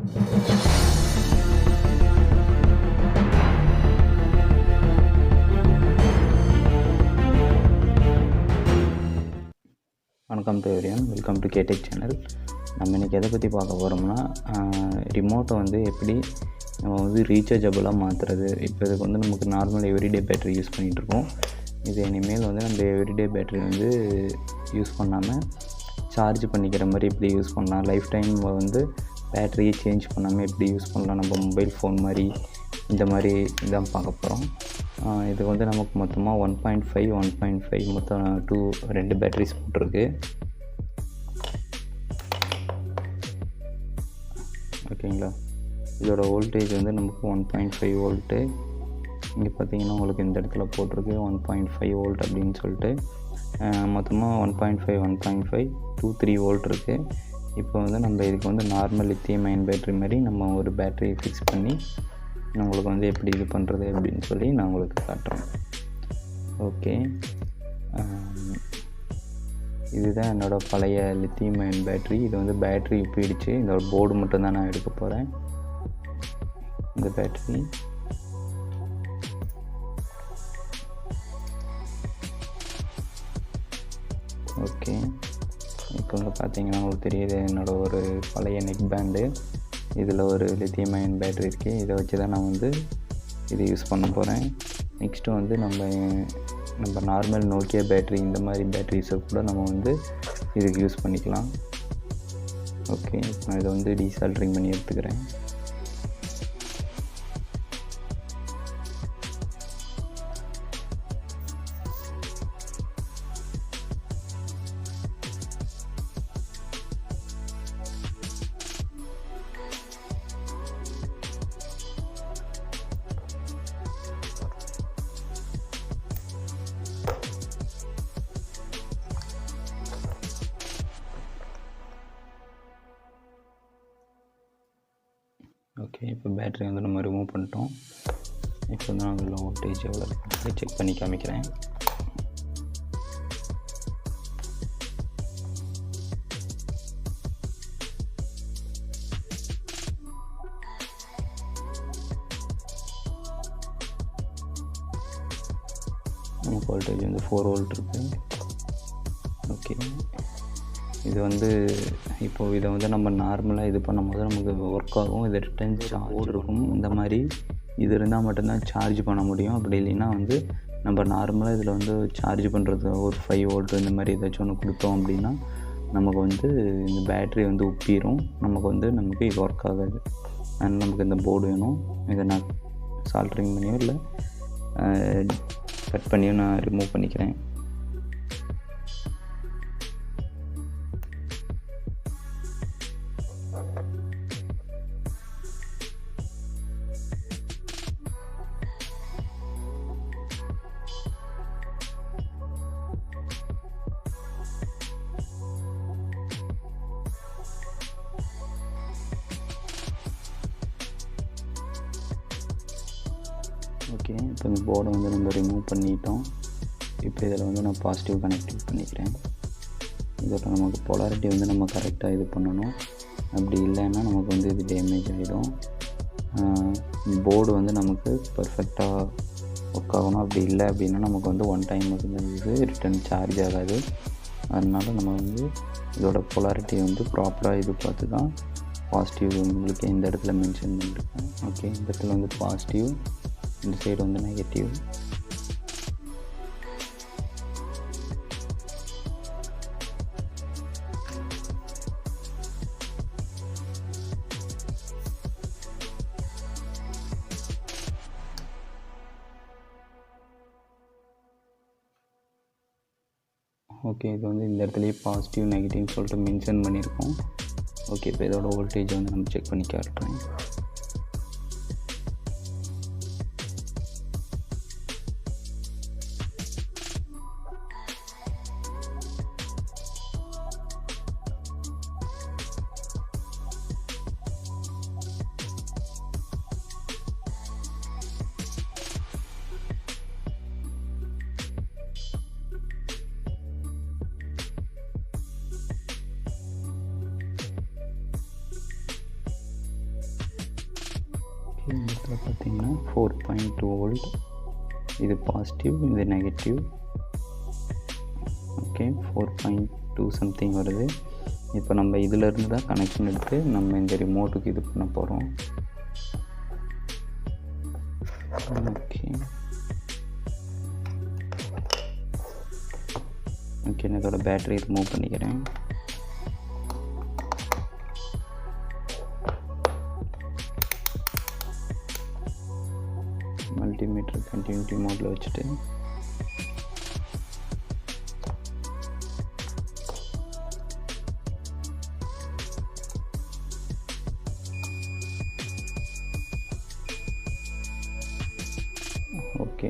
வணக்கம் to everyone, welcome to கேடெக் channel. நம்ம இன்றைக்கி எதை பற்றி பார்க்க போகிறோம்னா, ரிமோட்டை வந்து எப்படி நம்ம வந்து ரீசார்ஜபிளாக மாற்றுறது. இப்போ இதுக்கு வந்து நமக்கு நார்மல் எவ்ரிடே பேட்டரி யூஸ் பண்ணிகிட்ருக்கோம். இது இனிமேல் வந்து நம்ம எவ்ரிடே பேட்டரி வந்து யூஸ் பண்ணாமல் சார்ஜ் பண்ணிக்கிற மாதிரி எப்படி யூஸ் பண்ணலாம், லைஃப் டைம் வந்து பேட்டரியை சேஞ்ச் பண்ணாமல் எப்படி யூஸ் பண்ணலாம், நம்ம மொபைல் ஃபோன் மாதிரி இந்த மாதிரி இதான் பார்க்க போகிறோம். இது வந்து நமக்கு மொத்தமாக 1.5 மொத்தம் 2 பேட்டரிஸ் போட்டிருக்கு. ஓகேங்களா, இதோட வோல்டேஜ் வந்து நமக்கு 1.5 வோல்ட்டு. இங்கே பார்த்தீங்கன்னா உங்களுக்கு இந்த இடத்துல போட்டிருக்கு 1.5 வோல்ட் அப்படின்னு சொல்லிட்டு. மொத்தமாக 1.5 3 வோல்ட் இருக்குது. இப்போ வந்து நம்ம இதுக்கு வந்து நார்மல் லித்தியம் அயன் பேட்டரி மாதிரி நம்ம ஒரு பேட்டரி ஃபிக்ஸ் பண்ணி நான் உங்களுக்கு வந்து எப்படி இது பண்ணுறது அப்படின்னு சொல்லி நான் உங்களுக்கு காட்டுறேன். ஓகே, இதுதான் என்னோடய பழைய லித்தியம் அயன் பேட்டரி. இது வந்து பேட்டரி போயிடுச்சு, இதோட போர்டு மட்டும்தான் நான் எடுக்க போகிறேன். இந்த பேட்டரி ஓகே. இப்போ வந்து பார்த்தீங்கன்னா உங்களுக்கு தெரியுது என்னோடய ஒரு பழைய நெக் பேண்டு. இதில் ஒரு லித்தியம் அயன் பேட்டரி இருக்குது. இதை வச்சு தான் நான் வந்து இது யூஸ் பண்ண போகிறேன். நெக்ஸ்ட்டு வந்து நம்ம நார்மல் நோக்கியா பேட்டரி இந்த மாதிரி பேட்டரிஸை கூட நம்ம வந்து இதுக்கு யூஸ் பண்ணிக்கலாம். ஓகே, நான் இதை வந்து டீசால்ட்ரிங் பண்ணி எடுத்துக்கிறேன். ஓகே, இப்போ பேட்டரி வந்து நம்ம ரிமூவ் பண்ணிட்டோம். இப்போ வந்து நான் அதில் வோல்டேஜ் எவ்வளோ இருக்குன்னு செக் பண்ணி காமிக்கிறேன். நமக்கு வோல்டேஜ் வந்து 4 வோல்ட் இருக்குது. ஓகே, இது வந்து இப்போது இதை வந்து நம்ம நார்மலாக இது பண்ணும்போது நமக்கு ஒர்க் ஆகும். இது ரிட்டர்ன் சார்ஜ் இருக்கும். இந்த மாதிரி இது இருந்தால் மட்டும்தான் சார்ஜ் பண்ண முடியும். அப்படி இல்லைன்னா வந்து நம்ம நார்மலாக இதில் வந்து சார்ஜ் பண்ணுறது ஒரு 5 வோல்ட் இந்த மாதிரி ஏதாச்சும் ஒன்று கொடுத்தோம் அப்படின்னா நமக்கு வந்து இந்த பேட்ரி வந்து உப்பிடும். நமக்கு இது ஒர்க் ஆகாது. அதனால் நமக்கு இந்த போர்டு வேணும். இதை நான் சால்ட்ரிங் பண்ணியோ இல்லை கட் பண்ணியோ நான் ரிமூவ் பண்ணிக்கிறேன். ஓகே, இப்போ இந்த போர்டை வந்து நம்ம ரிமூவ் பண்ணிட்டோம். இப்போ இதில் வந்து நான் பாசிட்டிவ் கனெக்டிவ் பண்ணிக்கிறேன். இதோட நமக்கு பொலாரிட்டி வந்து நம்ம கரெக்டாக இது பண்ணணும். அப்படி இல்லைன்னா நமக்கு வந்து இது டேமேஜ் ஆகிடும். போர்டு வந்து நமக்கு பர்ஃபெக்டாக ஒர்க் ஆகணும். அப்படி இல்லை அப்படின்னா நமக்கு வந்து ஒன் டைம் வந்து இது ரிட்டன் சார்ஜ் ஆகாது. அதனால் நம்ம வந்து இதோட பொலாரிட்டி வந்து ப்ராப்பராக இது பார்த்து தான் பாசிட்டிவ் உங்களுக்கு இந்த இடத்துல மென்ஷன் பண்ணியிருக்கேன். ஓகே, இந்த இடத்துல வந்து பாசிட்டிவ், இந்த சைடு வந்து நெகட்டிவ். ஓகே, இது வந்து இந்த இடத்துலையே பாசிட்டிவ் நெகட்டிவ்னு சொல்லிட்டு மென்ஷன் பண்ணியிருக்கோம். ஓகே, இப்போ இதோட வோல்டேஜ் வந்து நம்ம செக் பண்ணி காட்டுறேன். ஓகே, இந்த இடத்துல பார்த்திங்கன்னா 4.2 வோல்ட், இது பாசிட்டிவ், இது நெகட்டிவ். ஓகே, 4.2 சம்திங் வருது. இப்போ நம்ம இதிலேருந்து தான் கனெக்ஷன் எடுத்து நம்ம இந்த ரிமோட்டுக்கு இது பண்ண போகிறோம். ஓகே ஓகே, நான் இதோட பேட்டரி ரிமூவ் பண்ணிக்கிறேன். மல்டிமீட்டர் கண்டினியூட்டி மோடில் வச்சுட்டு ஓகே,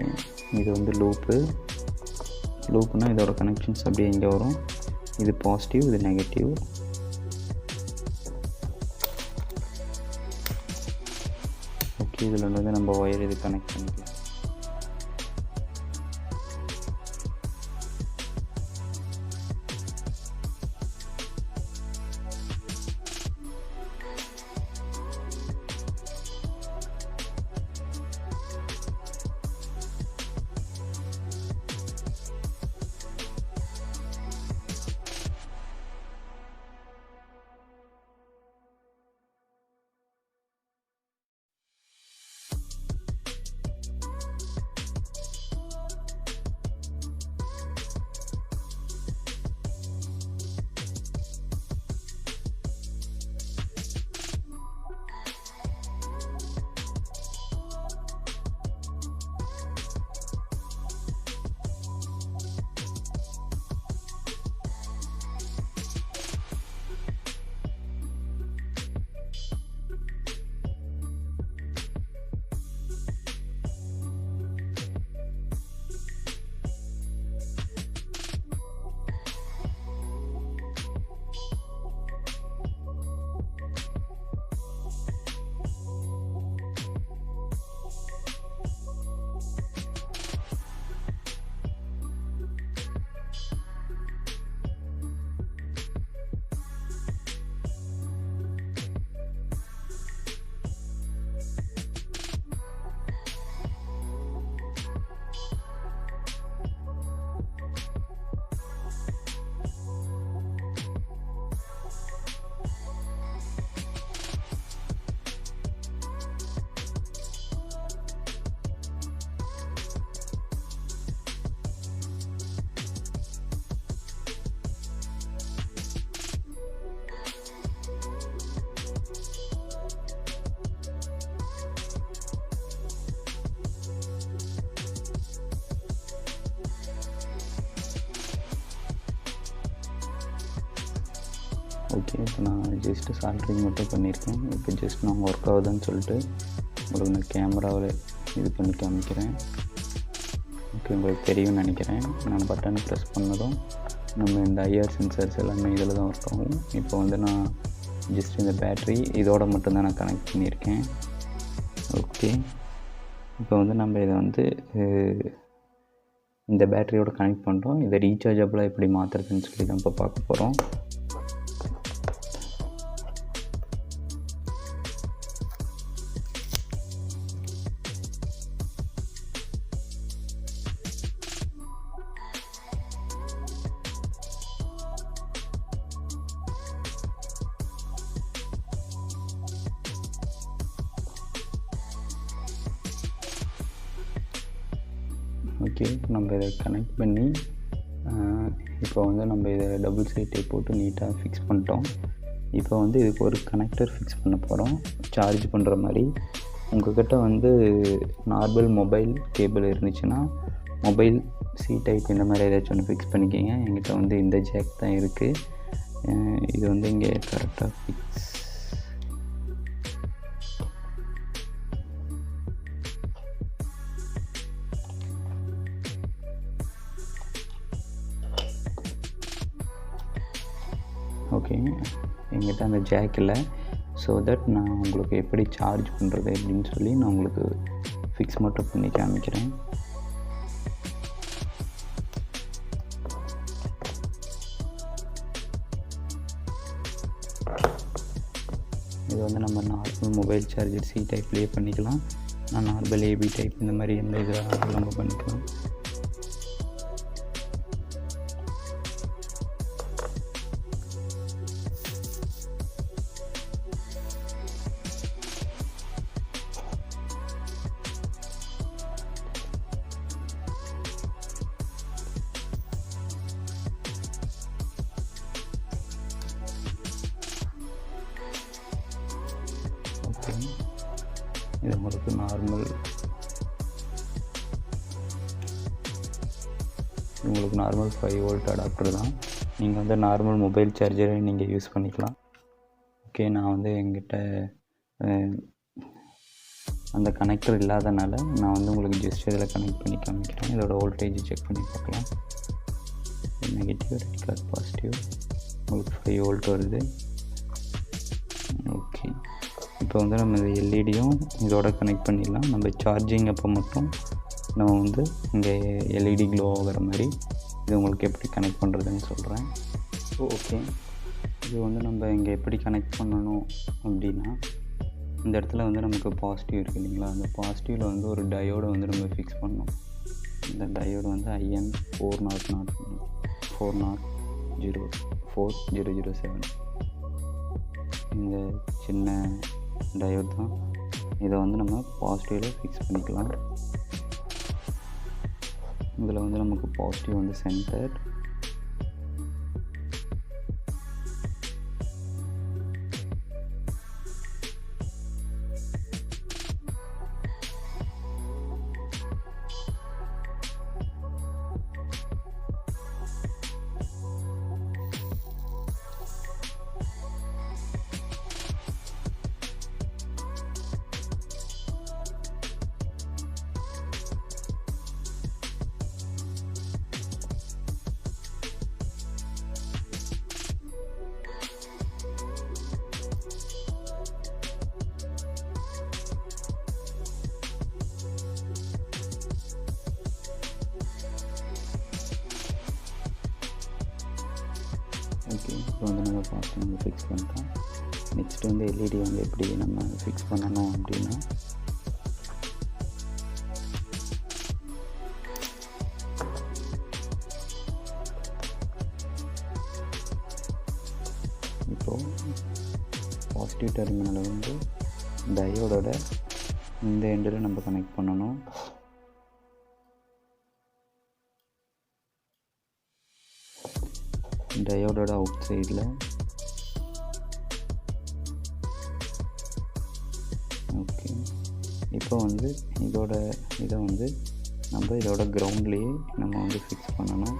இது வந்து லூப்புனால் இதோட கனெக்ஷன்ஸ் அப்படியே இங்கே வரும். இது பாசிட்டிவ், இது நெகட்டிவ். ஓகே, இதில் வந்து நம்ம ஒயர் இது கனெக்ட் பண்ணிக்கலாம். ஓகே, இப்போ நான் ஜஸ்ட்டு சால்ட்ரிங் மட்டும் பண்ணியிருக்கேன். இப்போ ஜஸ்ட் நான் ஒர்க் ஆகுதுன்னு சொல்லிட்டு உங்களுக்கு நான் கேமராவில் இது பண்ணி காமிக்கிறேன். ஓகே, உங்களுக்கு தெரியும்னு நினைக்கிறேன். நான் பட்டனை ப்ரெஸ் பண்ணதும் நம்ம இந்த ஐஆர் சென்சர்ஸ் எல்லாமே இதில் தான் ஒர்க் ஆகும். இப்போ வந்து நான் ஜஸ்ட் இந்த பேட்ரி இதோட மட்டும்தான் நான் கனெக்ட் பண்ணியிருக்கேன். ஓகே, இப்போ வந்து நம்ம இதை வந்து இந்த பேட்டரியோட கனெக்ட் பண்ணுறோம். இதை ரீசார்ஜபிளாக எப்படி மாற்றுறதுன்னு சொல்லி தான் இப்போ பார்க்க போகிறோம். ஓகே, நம்ம இதை கனெக்ட் பண்ணி இப்போ வந்து நம்ம இதை டபுள் சைட் டேப் போட்டு நீட்டாக ஃபிக்ஸ் பண்ணிட்டோம். இப்போ வந்து இதுக்கு ஒரு கனெக்டர் ஃபிக்ஸ் பண்ண போகிறோம் சார்ஜ் பண்ணுற மாதிரி. உங்கள்கிட்ட வந்து நார்மல் மொபைல் கேபிள் இருந்துச்சுன்னா மொபைல் சி டைப் இந்த மாதிரி ஏதாச்சும் ஒன்று ஃபிக்ஸ் பண்ணிக்கிங்க. என்கிட்ட வந்து இந்த ஜாக் தான் இருக்குது. இது வந்து இங்கே கரெக்டாக ஃபிக்ஸ். ஓகே, என்கிட்ட அந்த ஜாக் இல்லை. ஸோ தட் நான் உங்களுக்கு எப்படி சார்ஜ் பண்ணுறது அப்படின்னு சொல்லி நான் உங்களுக்கு ஃபிக்ஸ் மட்டும் பண்ணி காமிக்கிறேன். இது வந்து நம்ம நார்மல் மொபைல் சார்ஜர் சி டைப்லேயே பண்ணிக்கலாம். நான் நார்மல் ஏபி டைப் இந்த மாதிரி எந்த இதில் நம்ம பண்ணிக்கலாம். இது உங்களுக்கு நார்மல் 5 வோல்ட் அடாப்டர் தான். நீங்கள் வந்து நார்மல் மொபைல் சார்ஜரை நீங்கள் யூஸ் பண்ணிக்கலாம். ஓகே, நான் வந்து என்கிட்ட அந்த கனெக்டர் இல்லாதனால நான் வந்து உங்களுக்கு ஜஸ்ட் இதில் கனெக்ட் பண்ணி காமிக்கிறேன். இதோட வோல்டேஜ் செக் பண்ணி பார்க்கலாம். நெகட்டிவ், ரெட் கலர் பாசிட்டிவ், உங்களுக்கு 5 வோல்ட் வருது. ஓகே, இப்போ வந்து நம்ம இந்த எல்இடியும் இதோட கனெக்ட் பண்ணிடலாம். நம்ம சார்ஜிங் அப்போ மட்டும் நம்ம வந்து இங்கே எல்இடி க்ளோ ஆகிற மாதிரி இது உங்களுக்கு எப்படி கனெக்ட் பண்ணுறதுன்னு சொல்கிறேன். ஓகே, இது வந்து நம்ம இங்கே எப்படி கனெக்ட் பண்ணணும் அப்படின்னா, இந்த இடத்துல வந்து நமக்கு பாசிட்டிவ் இருக்குது இல்லைங்களா, அந்த பாசிட்டிவில் வந்து ஒரு டயோடை வந்து நம்ம ஃபிக்ஸ் பண்ணணும். இந்த டயோடு வந்து IN 4000407 இந்த சின்ன டயோட் தான். இதை வந்து நம்ம பாசிட்டிவில் ஃபிக்ஸ் பண்ணிக்கலாம். இதில் வந்து நமக்கு பாசிட்டிவ் வந்து சென்டர், ஓகே, இப்போ வந்து நம்ம பாசிட்டிவ் ஃபிக்ஸ் பண்ணிட்டோம். நெக்ஸ்ட் வந்து எல்இடி வந்து எப்படி நம்ம ஃபிக்ஸ் பண்ணணும் அப்படின்னா, இப்போது பாசிட்டிவ் டெர்மினலை வந்து டயோடோட இந்த எண்டில் நம்ம கனெக்ட் பண்ணணும். டயோடோட அவுட் சைடில் ஓகே, இப்போ வந்து இதை வந்து நம்ம இதோட கிரவுண்ட்லேயே நம்ம வந்து ஃபிக்ஸ் பண்ணணும்.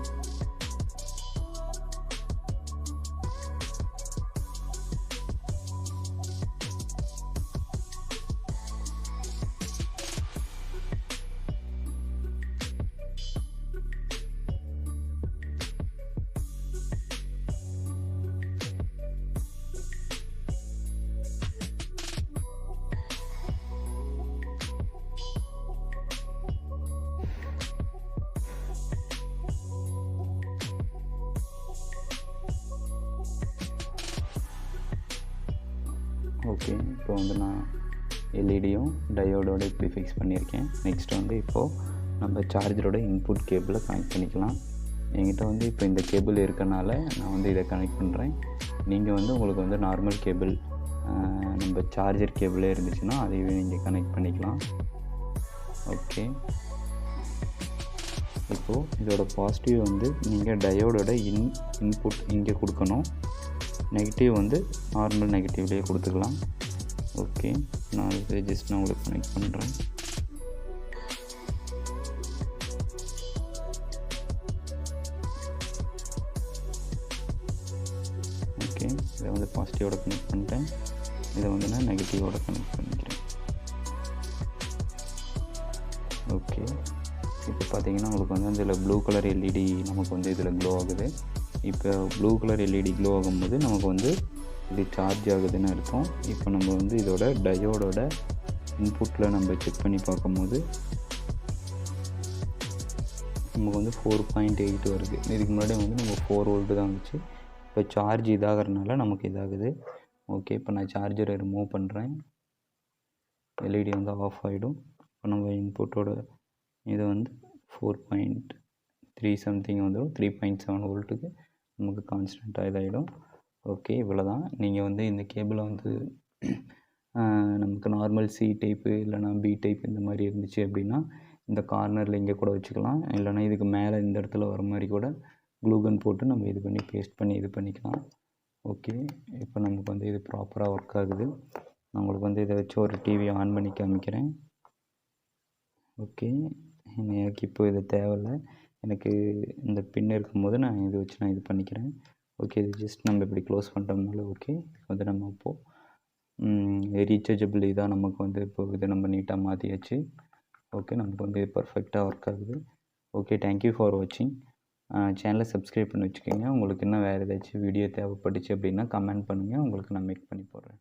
ஓகே, இப்போ வந்து நான் எல்இடியும் டயோடோட இப்படி ஃபிக்ஸ் பண்ணியிருக்கேன். நெக்ஸ்ட் வந்து இப்போது நம்ம சார்ஜரோட இன்புட் கேபிளை கனெக்ட் பண்ணிக்கலாம். என்கிட்ட வந்து இப்போ இந்த கேபிள் இருக்கனால நான் வந்து இதை கனெக்ட் பண்ணுறேன். நீங்கள் வந்து உங்களுக்கு வந்து நார்மல் கேபிள் நம்ம சார்ஜர் கேபிளே இருந்துச்சுன்னா அதையே நீங்கள் கனெக்ட் பண்ணிக்கலாம். ஓகே, இப்போது இதோட பாசிட்டிவ் வந்து நீங்கள் டயோடோட இன்புட் இங்கே கொடுக்கணும். நெகட்டிவ் வந்து நார்மல் நெகட்டிவ்லேயே கொடுத்துக்கலாம். ஓகே, நான் இதை ஜஸ்ட் நான் உங்களுக்கு கனெக்ட் பண்ணுறேன். ஓகே, இதை வந்து பாசிட்டிவோட கனெக்ட் பண்ணிட்டேன். இதை வந்து நான் நெகட்டிவோட கனெக்ட் பண்ணிக்கிறேன். ஓகே, இப்போ பார்த்தீங்கன்னா உங்களுக்கு வந்து இதில் ப்ளூ கலர் எல்இடி நமக்கு வந்து இதில் க்ளோ ஆகுது. இப்போ ப்ளூ கலர் எல்இடி க்ளோ ஆகும்போது நமக்கு வந்து இது சார்ஜ் ஆகுதுன்னு அர்த்தம். இப்போ நம்ம வந்து இதோட டயோடோட இன்புட்டில் நம்ம செக் பண்ணி பார்க்கும்போது நமக்கு வந்து 4.8 வருது. இதுக்கு முன்னாடி வந்து நம்ம 4 வோல்ட்டு தான் வந்துச்சு. இப்போ சார்ஜ் இதாகிறதுனால நமக்கு இதாகுது. ஓகே, இப்போ நான் சார்ஜரை ரிமூவ் பண்ணுறேன். எல்இடி வந்து ஆஃப் ஆகிடும். இப்போ நம்ம இன்புட்டோட இது வந்து 4.3 சம்திங் வந்துடும். 3.7 வோல்ட்டுக்கு நமக்கு கான்ஸ்டண்ட்டாக இதாகிடும். ஓகே, இவ்வளோ தான். நீங்கள் வந்து இந்த கேபிளை வந்து நமக்கு நார்மல் சி டைப்பு இல்லைனா பி டைப் இந்த மாதிரி இருந்துச்சு அப்படின்னா இந்த கார்னரில் இங்கே கூட வச்சுக்கலாம். இல்லைனா இதுக்கு மேலே இந்த இடத்துல வர மாதிரி கூட க்ளூகன் போட்டு நம்ம இது பண்ணி பேஸ்ட் பண்ணி இது பண்ணிக்கலாம். ஓகே, இப்போ நமக்கு வந்து இது ப்ராப்பராக ஒர்க் ஆகுது. நான் உங்களுக்கு வந்து இதை வச்சு ஒரு டிவி ஆன் பண்ணி காமிக்கிறேன். ஓகே, எனக்கு இப்போ இது தேவையில்லை. எனக்கு இந்த பின் இருக்கும்போது நான் இதை வச்சு நான் இது பண்ணிக்கிறேன். ஓகே, இது ஜஸ்ட் நம்ம இப்படி க்ளோஸ் பண்ணிட்டோம்னால ஓகே. வந்து நம்ம இப்போது ரீசார்ஜபிள் இதாக நமக்கு வந்து இப்போ இதை நம்ம நீட்டாக மாற்றியாச்சு. ஓகே, நமக்கு வந்து பர்ஃபெக்டாக ஒர்க் ஆகுது. ஓகே, தேங்க்யூ ஃபார் வாட்சிங். சேனலை சப்ஸ்கிரைப் பண்ணி வச்சுக்கோங்க. உங்களுக்கு இன்னும் வேறு ஏதாச்சும் வீடியோ தேவைப்பட்டுச்சு அப்படின்னா கமெண்ட் பண்ணுங்கள், உங்களுக்கு நான் மேக் பண்ணி போடுறேன்.